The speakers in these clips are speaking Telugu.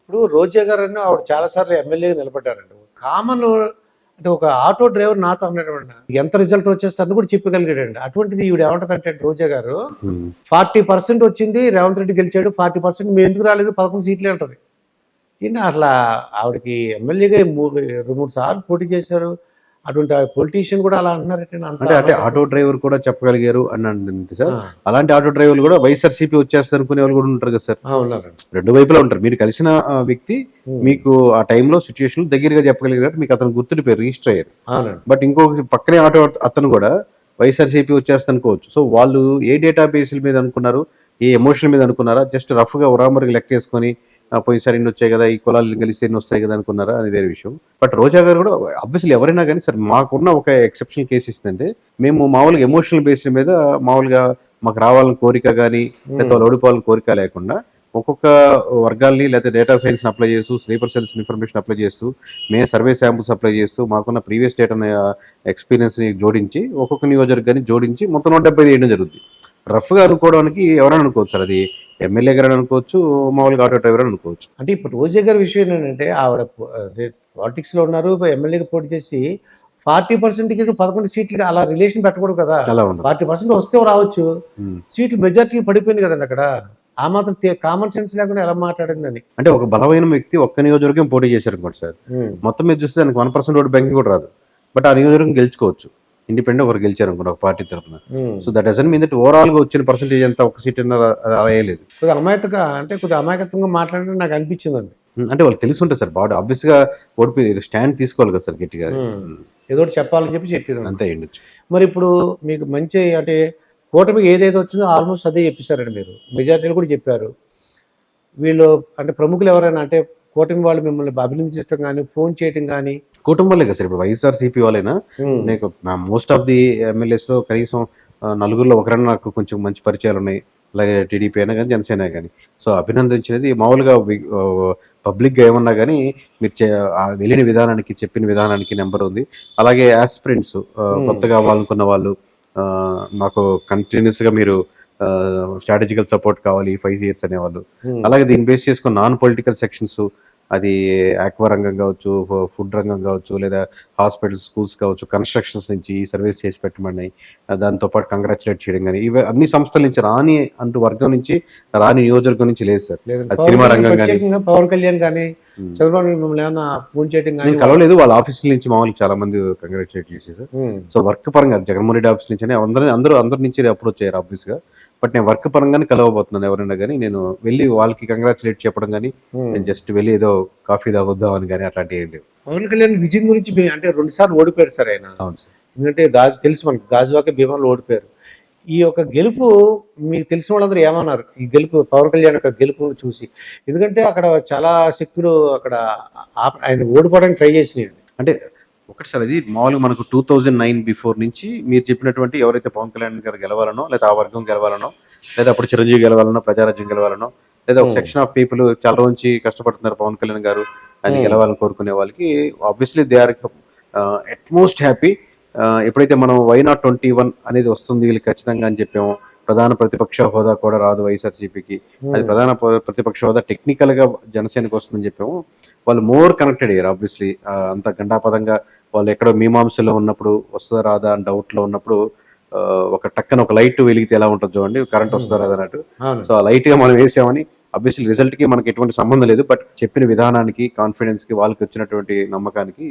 ఇప్పుడు రోజా గారని ఆవిడ చాలా సార్లు ఎమ్మెల్యేగా నిలబడ్డారండి. కామన్ అంటే ఒక ఆటో డ్రైవర్ నాతో అన్నాడండి. ఎంత రిజల్ట్ వచ్చేస్తుందని కూడా చెప్పగలిగాడండి. అటువంటిది ఈవిడ ఏమంటదంటే రోజా గారు హ్మ్. 40% వచ్చింది. రేవంత్ రెడ్డి గెలిచాడు. 40% మేము ఎందుకు రాలేదు 11 సీట్లే అంటది. ఏంటి అసలా ఆవిడకి ఎమ్మెల్యేగా 2, 3 సార్లు పోటీ చేశారు. అటువంటి పొలిటీషియన్ కూడా అలా అంటున్నారేంటండి అంత అంటే ఆటో డ్రైవర్ కూడా చెప్పగలిగారు అని అంటుంది సార్. ఆ! అలాంటి ఆటో డ్రైవర్లు కూడా వైఎస్ఆర్‌సీపీ వచ్చేస్తది అనుకునే వాళ్ళు కూడా ఉంటారు కదా సార్. ఆ! ఉన్నారండి. రెండు వైపులా ఉంటారు. మీరు కలిసిన వ్యక్తి హ్మ్. మీకు ఆ టైంలో సిట్యుయేషన్‌లో దగ్గరగా చెప్పగలిగినట్టు మీకు అతను గుర్తుండిపోయారు, రిజిస్టర్ అయ్యారు. అవునండి. బట్ ఇంకొక పక్కనే ఆటో అతను కూడా వైఎస్ఆర్‌సీపీ వచ్చేస్తనుకోవచ్చు. సో వాళ్ళు ఏ డేటా బేస్‌ల మీద అనుకున్నారు? ఏ ఎమోషన్ మీద అనుకున్నారా? జస్ట్ రఫ్‌గా ఉరామరికి లెక్కేసుకొని పోయినసారి ఇన్ని వచ్చాయి కదా! ఈ కులాలు కలిస్తే ఇన్ని వస్తాయి కదా! అనుకున్నారా? అది వేరే విషయం. బట్ రోజా గారు కూడా ఆబ్వియస్‌లీ ఎవరైనా గాని సరే మాకున్న ఒక ఎక్సెప్షనల్ కేస్ ఇస్తుందంటే మేము మామూలుగా ఎమోషనల్ బేస్‌ల మీద మామూలుగా మాకు రావాలని కోరిక గాని, లేకపోతే వాళ్ళు ఓడిపోవాలని కోరిక లేకుండా ఒక్కొక్క వర్గాల్ని లేకపోతే డేటా సైన్స్‌ని అప్లై చేస్తూ, స్లీపర్ సెల్స్ ఇన్ఫర్మేషన్ అప్లై చేస్తూ, మేము సర్వే శాంపుల్స్ అప్లై చేస్తూ, మాకున్న ప్రీవియస్ డేటా ఎక్స్‌పీరియన్స్‌ని జోడించి, ఒక్కొక్క నియోజకవర్గాన్ని జోడించి మొత్తం 175 చేయడం జరుగుద్ది. రఫ్‌గా అనుకోవడానికి ఎవరైనా అనుకోవచ్చు సార్. అది ఎమ్మెల్యే గారని అనుకోవచ్చు, మామూలుగా ఆటో డ్రైవర్ అని అనుకోవచ్చు. అంటే ఇప్పుడు రోజా గారి విషయం ఏంటంటే ఆవిడ అదే పాలిటిక్స్‌లో ఉన్నారు. ఎమ్మెల్యేగా పోటీ చేసి 40%కి 11 సీట్లకి అలా రిలేషన్ పెట్టకూడదు కదా! అలా ఉండదు. 40% వస్తే రావచ్చు. హ్మ్. సీట్లు మెజారిటీలు పడిపోయింది కదండీ అక్కడ. ఆ మాత్రం కామన్ సెన్స్ లేకుండా ఎలా మాట్లాడిందని. అంటే ఒక బలమైన వ్యక్తి ఒక్క నియోజకవర్గం పోటీ చేశారనుకోండి సార్. హ్మ్. మొత్తం మీద చూస్తే దానికి 1% ఓటు బ్యాంకింగ్ కూడా రాదు. బట్ ఆ నియోజకవర్గం గెలుచుకోవచ్చు. ఇండిపెండెంట్ ఒకరు గెలిచారనుకోండి ఒక పార్టీ తరఫున. హ్మ్. So that doesn't mean that ఓవరాల్‌గా వచ్చిన పర్సెంటేజ్ ఎంత ఒక సీట్ అన్నా అలా ఏయలేదు. కొద్దిగా అమాయకత్వంగా మాట్లాడినట్టు నాకు అనిపించిందండి. అంటే వాళ్ళకి తెలిసి ఉంటుంది సార్. బాడీ ఆబ్వియస్‌గా ఓడిపోయి స్టాండ్ తీసుకోవాలి కదా సార్ గట్టిగా. హ్మ్. హ్మ్. ఏదో ఒకటి చెప్పాలని చెప్పి చెప్పేదన్నమాట. అంతే అయ్యుండొచ్చు. మరి ఇప్పుడు మీకు మంచి అంటే కూటమికి ఏదైతే వచ్చిందో ఆల్మోస్ట్ అదే చెప్పేసారండి మీరు. మెజారిటీలు కూడా చెప్పారు. వీళ్ళు అంటే ప్రముఖులు ఎవరైనా అంటే కూటమి వాళ్ళు మిమ్మల్ని అభినందించడం గాని, ఫోన్ చేయటం గాని కుటుంబాలే కదా సార్. ఇప్పుడు వైఎస్ఆర్‌సీపీ వాళ్ళైనా హ్మ్. నీకు మోస్ట్ ఆఫ్ ది ఎమ్మెల్యేస్‌లో కనీసం నలుగురిలో ఒకరైనా నాకు కొంచెం మంచి పరిచయాలున్నాయి. అలాగే టీడీపీ అయినా గాని, జనసేన గాని. సో అభినందించినది మామూలుగా పబ్లిక్‌గా ఏమన్నా గాని మీరు వెళ్ళిన విధానానికి, చెప్పిన విధానానికి నంబర్ ఉంది. అలాగే యాస్పిరెంట్స్ హ్మ్. కొత్తగా అవ్వాలనుకున్న వాళ్ళు మాకు కంటిన్యూయస్‌గా మీరు స్ట్రాటజికల్ సపోర్ట్ కావాలి ఈ 5 ఇయర్స్ అనేవాళ్ళు. హ్మ్. అలాగే దీన్ని బేస్ చేసుకొని నాన్ పొలిటికల్ సెక్షన్స్ అది ఆక్వా రంగం కావచ్చు, ఫుడ్ రంగం కావచ్చు, లేదా హాస్పిటల్స్, స్కూల్స్ కావచ్చు, కన్‌స్ట్రక్షన్స్ నుంచి సర్వీస్ చేసి పెట్టమని, దాంతో పాటు కంగ్రాచ్యులేట్ చేయడం గాని, ఇవి అన్ని సంస్థల నుంచి రాని అంటూ వర్గం నుంచి, రాని నియోజకవర్గం నుంచి లేదు సార్. లేదండి. అది సినిమా రంగం గాని. ప్రత్యేకంగా పవన్ కళ్యాణ్ గాని, హ్మ్. చంద్రబాబు నాయుడు మిమ్మల్ని ఏమన్నా ఫోన్ చేయటం గాని నేను కలవలేదు. వాళ్ళ ఆఫీసుల నుంచి మామూలుగా చాలా మంది కంగ్రాచ్యులేట్ చేసేసారు. హ్మ్. సో వర్క్ పరంగా జగన్మోహన్ రెడ్డి ఆఫీస్ నుంచనే అందరి నుంచి అప్రోచ్ అయ్యారు ఆబ్వియస్‌గా. బట్ నేను వర్క్ పరంగానే కలవబోతున్నాను ఎవరైనా గాని. నేను వెళ్లి వాళ్ళకి కంగ్రాచ్యులేట్ చెప్పడం గాని, హ్మ్. నేను జస్ట్ వెళ్లి ఏదో కాఫీ తాగొద్దాం అని గాని అట్లాంటివి ఏం లేవు. పవన్ కళ్యాణ్ విజయం గురించి అంటే 2 సార్లు ఓడిపోయారు సార్ ఆయన. అవును సార్. ఎందుకంటే తెలుసు మనకు గాజువాక, భీమవరంలో ఓడిపోయారు. ఈ యొక్క గెలుపు మీకు తెలిసిన వాళ్ళందరూ ఏమన్నారు? ఈ గెలుపు పవన్ కళ్యాణ్ యొక్క గెలుపును చూసి. ఎందుకంటే అక్కడ చాలా శక్తులు అక్కడ ఆయన ఓడిపోవడానికి ట్రై చేసినాయండి. అంటే ఒకటి సార్, అది మామూలుగా మనకు 2009 బిఫోర్ నుంచి మీరు చెప్పినటువంటి ఎవరైతే పవన్ కళ్యాణ్ గారు గెలవాలనో, లేదా ఆ వర్గం గెలవాలనో, లేదా అప్పుడు చిరంజీవి గెలవాలనో, ప్రజారాజ్యం గెలవాలనో, లేదా ఒక హ్మ్. సెక్షన్ ఆఫ్ పీపుల్ చాలా రోజు నుంచి కష్టపడుతున్నారు పవన్ కళ్యాణ్ గారు ఆయన హ్మ్. గెలవాలని కోరుకునే వాళ్ళకి obviously they are utmost happy. ఎప్పుడైతే మనం వై నాట్ 21 అనేది వస్తుంది వీళ్ళకి ఖచ్చితంగా అని చెప్పామో, ప్రధాన ప్రతిపక్ష హోదా కూడా రాదు వైఎస్ఆర్‌సీపీకి. అది హ్మ్. ప్రధాన ప్రతిపక్ష హోదా టెక్నికల్‌గా జనసేనకి వస్తుందని చెప్పాము. వాళ్ళు మోర్ కనెక్టెడ్ అయ్యారు ఆబ్వియస్లీ. అంత గండాపదంగా వాళ్ళు ఎక్కడో మీమాంసలో ఉన్నప్పుడు వస్తదా రాదా అని డౌట్‌లో ఉన్నప్పుడు ఒక టక్కన ఒక లైట్ వెలిగితే ఎలా ఉంటది చూడండి. కరెంట్ హ్మ్. వస్తదా రాదా అన్నట్టు. అవునండి. సో ఆ లైట్‌గా మనం వేసామని ఆబ్వియస్లీ రిజల్ట్‌కి మనకి ఎటువంటి సంబంధం లేదు. బట్ చెప్పిన విధానానికి, కాన్ఫిడెన్స్‌కి, వాళ్ళకి వచ్చినటువంటి నమ్మకానికి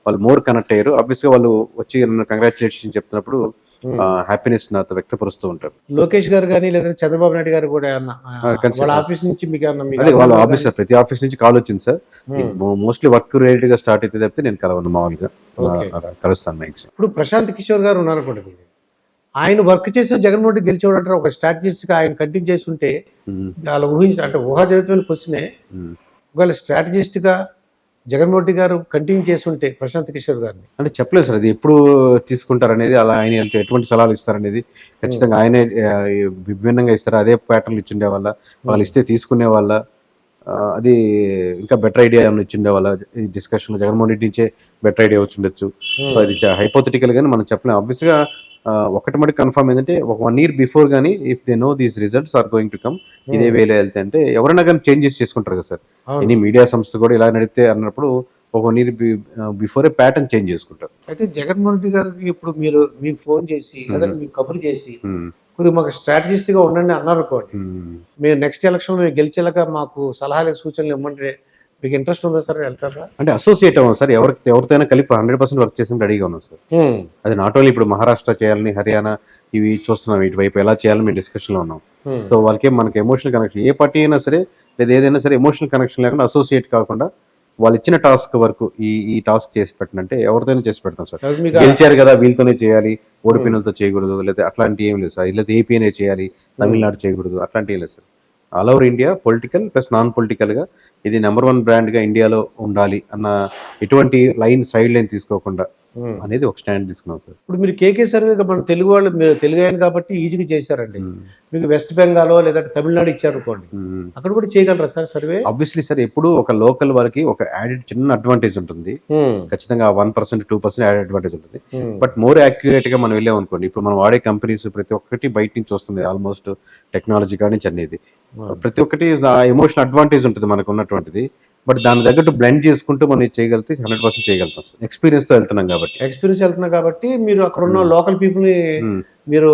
వాళ్ళు మోర్ కనెక్ట్ అయ్యారు. ఆబ్వియస్‌గా వాళ్ళు వచ్చి నన్ను కంగ్రాచ్యులేషన్స్ చెప్తున్నప్పుడు హ్మ్. హ్యాపీనెస్ నాతో వ్యక్తపరుస్తూ ఉంటారు. లోకేష్ గారు గాని, లేదంటే చంద్రబాబు నాయుడు గారు కూడా ఏమన్నా వాళ్ళ కన్సి ఆఫీస్ నుంచి మీకేమన్నా మీకు అదే వాళ్ళ అభినందనలు ఆఫీస్ గాని సార్. ప్రతి ఆఫీస్ నుంచి కాల్ వచ్చింది సార్. హ్మ్. మోస్ట్‌లీ వర్క్ రిలేటెడ్‌గా స్టార్ట్ అయితే తప్పితే నేను కలవను మామూలుగా. ఓకే. కలుస్తాను మాక్సిమం. ఇప్పుడు ప్రశాంత్ కిషోర్ గారు ఉన్నారనుకోండి. ఆయన వర్క్ చేసిన జగన్మోహన్ రెడ్డి గెలిచేవాడంటారు. ఒక స్ట్రాటజిస్ట్‌గా ఆయన కంటిన్యూ చేసుంటే హ్మ్. అలా అంటే ఊహాజనితమైన క్వెషనే. హ్మ్. ఒకవేళ స్ట్రాటజిస్ట్‌గా జగన్మోహన్ రెడ్డి గారు కంటిన్యూ చేసుంటే ప్రశాంత్ కిషోర్ గారిని. అంటే చెప్పలేదు సార్. అది ఎప్పుడు తీసుకుంటారనేది, అలా ఆయన ఎటువంటి సలహాలు ఇస్తారనేది హ్మ్. ఖచ్చితంగా ఆయనే విభిన్నంగా ఇస్తారు. అదే ప్యాటర్న్‌లో ఇచ్చుండేవాళ్ళా? వాళ్ళు హ్మ్. ఇస్తే తీసుకునేవాళ్ళా? అది ఇంకా బెటర్ ఐడియా ఏమైనా ఇచ్చిండే వాళ్ళ ఈ డిస్కషన్లో జగన్మోహన్ రెడ్డి నుంచే బెటర్ ఐడియా వచ్చిండొచ్చు. సో అది హైపోథెటికల్ గానీ మనం చెప్పలేం. ఆబ్వియస్గా ఒకటి మటుకు కన్ఫర్మ్ ఏంటంటే ఒక 1 year బిఫోర్ కానీ if they know these results are going to come ఇదే వేలో వెళ్తే అంటే ఎవరైనా కానీ చేంజెస్ చేసుకుంటారు కదా సార్. ఎనీ మీడియా సంస్థ కూడా ఇలా నడిపితే అన్నప్పుడు ఒక 1 year బిఫోరే ప్యాటర్న్ చేంజ్ చేసుకుంటారు. అయితే జగన్మోహన్ రెడ్డి గారికి ఇప్పుడు మీరు మీకు ఫోన్ చేసి లేదా మీకు కబురు చేసి Hmm. కొద్దిగా మాకు strategist గా ఉండండి అన్నారు అనుకోండి, Hmm. మీరు నెక్స్ట్ ఎలక్షన్లో మీరు గెలిచేలాగా మాకు సలహాలు సూచనలు ఇవ్వమంటే మీకు ఇంట్రెస్ట్ ఉందా సార్, వెళ్తారా? అంటే అసోసియేట్ అవ్వం సార్, ఎవరితోనైనా కలిపి 100% వర్క్ చేసి రెడీగా ఉన్నాం సార్. అది నాట్ ఓన్లీ ఇప్పుడు మహారాష్ట్ర చేయాలని, హర్యానా ఇవి చూస్తున్నాం, ఇటువైపు ఎలా చేయాలని మేము డిస్కషన్లో ఉన్నాం. సో వాళ్ళకి మనకి ఎమోషనల్ కనెక్షన్, ఏ పార్టీ అయినా సరే లేదా ఏదైనా సరే ఎమోషనల్ కనెక్షన్ లేకుండా అసోసియేట్ కాకుండా వాళ్ళు ఇచ్చిన టాస్క్ వరకు ఈ టాస్క్ చేసి పెట్టినంటే ఎవరితోనే చేసి పెడతాం సార్. అది మీకు గెలిచారు కదా వీళ్ళతోనే చేయాలి, ఓడిపోయినతో చేయకూడదు, లేదా అట్లాంటి ఏం లేదు సార్. లేదా ఏపీనే చేయాలి, తమిళనాడు చేయకూడదు, అట్లాంటి ఏం లేదు sir. All over India political plus non పొలిటికల్గా ఇది నెంబర్ 1 బ్రాండ్గా ఇండియాలో ఉండాలి అన్న ఎటువంటి సైడ్ లైన్ తీసుకోకుండా అనేది ఒక స్టాండ్ తీసుకున్నాం సార్. ఇప్పుడు మీరు కేకే సర్వే మన తెలుగు వాళ్ళు, మీరు తెలుగు ఆయన కాబట్టి ఈజీగా చేశారండి. మీకు వెస్ట్ బెంగాల్ లేదా తమిళనాడు ఇచ్చారు అనుకోండి, అక్కడ కూడా చేయగలరా సార్ సర్వే? ఆబ్వియస్లీ సార్, ఎప్పుడు ఒక లోకల్ వారికి ఒక యాడెడ్ చిన్న అడ్వాంటేజ్ ఉంటుంది, ఖచ్చితంగా 1% 2% యాడెడ్ అడ్వాంటేజ్ ఉంటుంది. బట్ మోర్ యాక్యురేట్ గా మనం వెళ్ళాం అనుకోండి, ఇప్పుడు మనం వాడే కంపెనీస్ ప్రతి ఒక్కటి బయట నుంచి వస్తుంది, ఆల్మోస్ట్ టెక్నాలజీ కాడి నుంచి అనేది ప్రతి ఒక్కటి ఎమోషనల్ అడ్వాంటేజ్ ఉంటుంది మనకు ఉన్నటువంటిది. బట్ దాని తగ్గట్టు బ్లెండ్ చేసుకుంటూ మనం ఇది చేయగలిగితే 100% చేయగలుగుతాం. ఎక్స్పీరియన్స్ తో వెళ్తున్నాం కాబట్టి. ఎక్స్పీరియన్స్ వెళ్తున్నా కాబట్టి మీరు అక్కడ ఉన్న లోకల్ పీపుల్ ని మీరు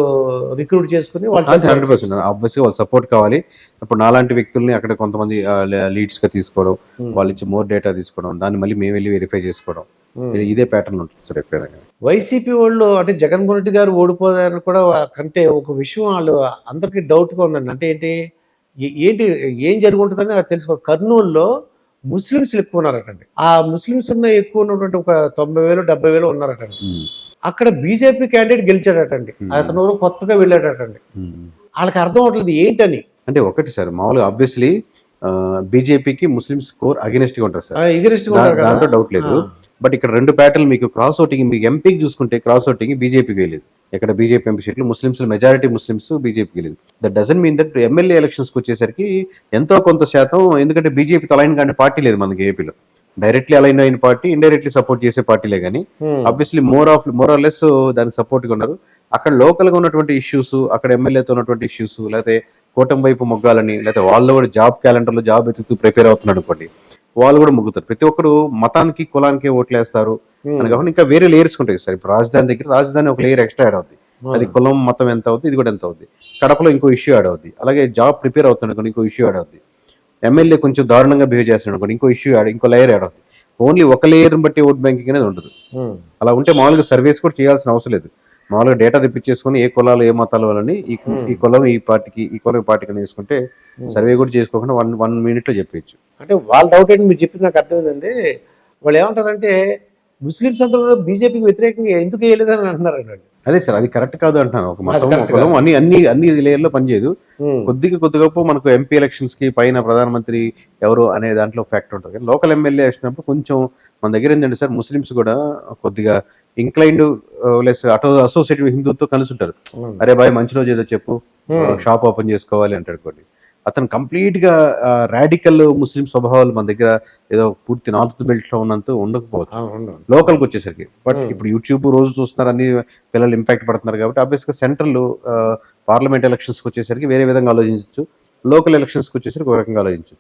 రిక్రూట్ చేసుకుని 100% ఆబ్వియస్గా వాళ్ళు సపోర్ట్ కావాలి. ఇప్పుడు నాలాంటి వ్యక్తుల్ని అక్కడ కొంతమంది లీడ్స్ గా తీసుకోవడం, వాళ్ళు ఇచ్చి మోర్ డేటా తీసుకోవడం, దాన్ని మళ్ళీ మేము వెళ్ళి వెరిఫై చేసుకోవడం, ఇదే ప్యాటర్న్ ఉంటుంది సార్ ఎప్పుడైనా. వైసీపీ వాళ్ళు అంటే జగన్మోహన్ రెడ్డి గారు ఓడిపోయారని కూడా కంటే ఒక విషయం వాళ్ళు అందరికీ డౌట్గా ఉందండి. అంటే ఏంటి ఏం జరుగుతుందని నాకు తెలుసు. కర్నూలులో ముస్లిమ్స్ ఎక్కువ ఉన్నారటండి. ఆ ముస్లిమ్స్ ఎక్కువ ఉన్నటువంటి ఒక 90,000 70,000 ఉన్నారటండి. అక్కడ బీజేపీ క్యాండిడేట్ గెలిచాడటండి, అతను కొత్తగా వెళ్ళాడటండి. వాళ్ళకి అర్థం అవట్లేదు ఏంటని. అంటే ఒకటి సార్, మామూలుగా ఆబ్వియస్లీ బీజేపీకి ముస్లిం స్కోర్ అగెనిస్ట్ గా ఉంటారు సార్, దాంట్లో డౌట్ లేదు. బట్ ఇక్కడ 2 ప్యాటర్న్ మీకు క్రాస్ ఓటింగ్, మీకు ఎంపీకి చూసుకుంటే క్రాస్ ఓటింగ్ బీజేపీకి వెళ్ళేది. ఇక్కడ బీజేపీ ఎంపీ సీట్లు ముస్లిమ్స్ మెజారిటీ ముస్లిమ్స్ బీజేపీకి వెళ్ళేది. That doesn't mean that MLA ఎలక్షన్స్కి వచ్చేసరికి ఎంతో కొంత శాతం, ఎందుకంటే బీజేపీతో అలైన్ కానీ పార్టీ లేదు మనకి ఏపీలో. డైరెక్ట్లీ అలైన్ అయిన పార్టీ, ఇండైరెక్ట్లీ సపోర్ట్ చేసే పార్టీలే కానీ ఆబ్వియస్లీ మోర్ ఆర్ లెస్ దానికి సపోర్ట్గా ఉన్నారు. అక్కడ లోకల్గా ఉన్నటువంటి ఇష్యూస్, అక్కడ ఎమ్మెల్యేతో ఉన్నటువంటి ఇష్యూస్, లేకపోతే కూటమి వైపు మొగ్గాలని, లేకపోతే వాళ్ళు కూడా జాబ్ క్యాలెండర్లో జాబ్ ఎత్తుతూ ప్రిపేర్ అవుతున్నాడు అనుకోండి, వాళ్ళు కూడా మొగ్గుతారు. ప్రతి ఒక్కరు మతానికి కులానికి ఓట్లేస్తారు అని కాకుండా ఇంకా వేరే లేయర్స్ ఉంటాయి సార్. ఇప్పుడు రాజధాని ఒక లేయర్ ఎక్స్ట్రా యాడ్ అవుద్ది, అది కులం మతం ఎంత అవుద్ది, ఇది కూడా ఎంత అవుద్ది. కడపలో ఇంకో ఇష్యూ యాడ్ అవుద్ది. అలాగే జాబ్ ప్రిపేర్ అవుతుంది అనుకోండి, ఇంకో ఇష్యూ యాడ్ అవుద్ది. ఎమ్మెల్యే కొంచెం దారుణంగా బిహేవ్ చేస్తున్నాడు అనుకోండి, ఇంకో ఇష్యూ ఇంకో లేయర్ యాడ్ అవుతుంది. ఓన్లీ ఒక లేయర్ బట్టి ఓట్ బ్యాంకింగ్ అనేది ఉండదు. అలా ఉంటే మామూలుగా సర్వేస్ కూడా చేయాల్సిన అవసరం లేదు. మామూలుగా డేటా తెప్పించేసుకుని ఏ కులాలు ఏ మతాల వాళ్ళని ఈ కులం ఈ పార్టీకి, ఈ కులం ఈ పార్టీకి అని వేసుకుంటే సర్వే కూడా చేసుకోకుండా 1 minute లో చెప్పచ్చు. అంటే వాళ్ళ డౌట్ ఏంటి మీరు చెప్పింది నాకు అర్థమైందండి. వాళ్ళు ఏమంటారంటే ముస్లిమ్స్ అందరూ కూడా బీజేపీకి వ్యతిరేకంగా ఎందుకు వేయలేదని అంటున్నారండి. అదే సార్, అది కరెక్ట్ కాదు అంటున్నాను. ఒక మతం కులం అన్ని లేయర్లో పనిచేయదు. కొద్దిగా మనకు ఎంపీ ఎలక్షన్స్ కి పైన ప్రధానమంత్రి ఎవరు అనే దాంట్లో ఫ్యాక్టర్ ఉంటుంది. కానీ లోకల్ ఎమ్మెల్యే వచ్చినప్పుడు కొంచెం మన దగ్గర ఏంటంటే సార్, ముస్లిమ్స్ కూడా కొద్దిగా ఇంక్లైన్డ్ లెస్ అసోసియేటివ్ హిందూతో కలిసి ఉంటారు. అరే బాయ్ మంచి రోజు ఏదో చెప్పు, షాప్ ఓపెన్ చేసుకోవాలి అంటాడు కొన్ని. అతను కంప్లీట్ గా రాడికల్ ముస్లిం స్వభావాలు మన దగ్గర ఏదో పూర్తి నార్త్ బెల్ట్ లో ఉన్నంత ఉండకపోవచ్చు లోకల్కి వచ్చేసరికి. బట్ ఇప్పుడు యూట్యూబ్ రోజు చూస్తున్నారు, అన్ని పిల్లలు ఇంపాక్ట్ పడుతున్నారు కాబట్టి ఆబ్వియస్ గా సెంట్రల్ పార్లమెంట్ ఎలక్షన్స్కి వచ్చేసరికి వేరే విధంగా ఆలోచించవచ్చు, లోకల్ ఎలక్షన్స్కి వచ్చేసరికి ఒక రకంగా ఆలోచించవచ్చు.